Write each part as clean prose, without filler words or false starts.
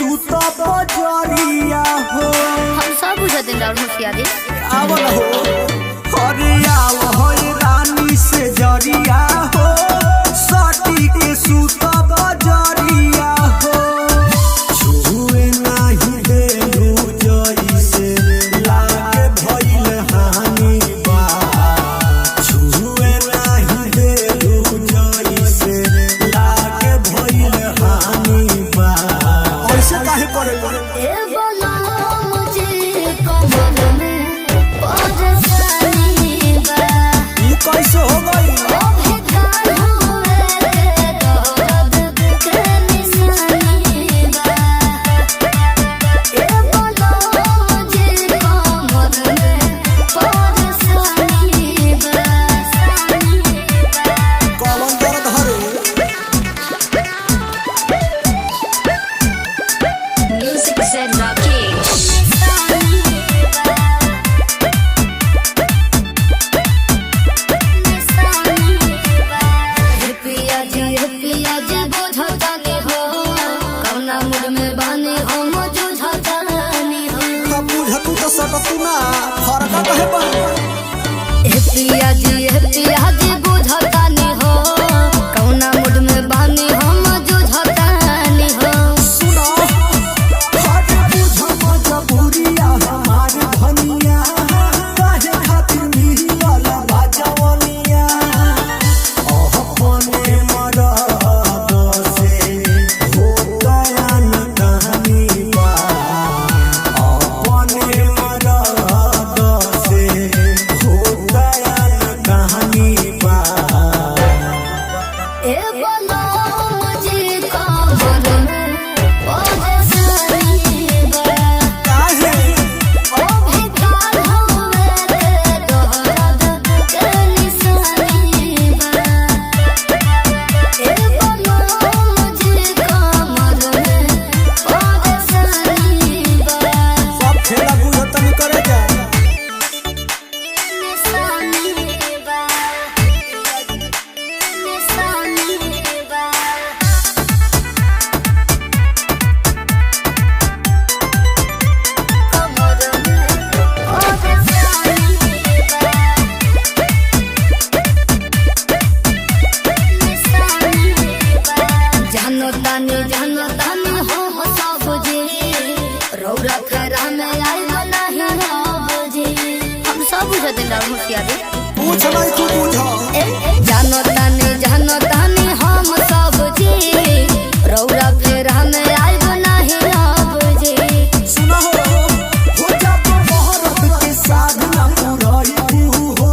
सूत बजरिया हो। हम सब बुझा दिन राउर होशियारी आवल हो अरे आव हो रानी से जरिया हो सटी के सूत बजरिया हो। छुए नाही दे जइसे लागे भइल हानि बा। छुए नाही दे जइसे लागे भइल हानि बा। ऐसे काहे करे ए बोला मुझे कमर में परेशानी बा। ये कैसे हो गई? ओ बेकार हुए दर्द के निशानी बा। ए बोला मुझे कमर में परेशानी बा। कौन दर्द हरे? Music said Rakesh. बुझतू तो सकतू ना फरक कहे बा। पिया जी बुझतानी हो कौना मूड में बानी हम जुझतानी हो। सुनो हट बुझ मजबूरिया हमार धनिया काहे खातिर मिलल बाजवनिया। अपने मरद से हो गया न कहानी बा। अपने मरद से हो गया न कहानी बा। ए बोलो मुझे कमर में परेशानी बा। काहे ओ बेकार हुए दर्द के निशानी बा। ए बोलो मुझे कमर में परेशानी बा। सब खेला बुझतनी करे जा। निशानी बा। निशानी बा। कमर में परेशानी बा। निशानी बा। जानो तानी हो सब जी रौरा फेरा में आइल नहीं हो जी। हम सब बुझा दिन राउर होशियारी पूछ नहीं तू बुझ। जानो तानी हम सब जी रौरा फेरा में आइल नहीं हो जी। सुना हो जा तो मोहरत के साधना पुराई तू हो।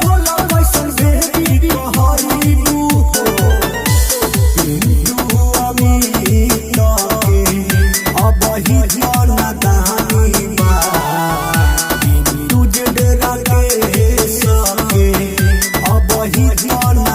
बोला वैसन बेबी कहरी तू हो। पिंटू अमीर के अब ही जाना कहानी बा। पिंटू जडेरा के सके अब ही जाना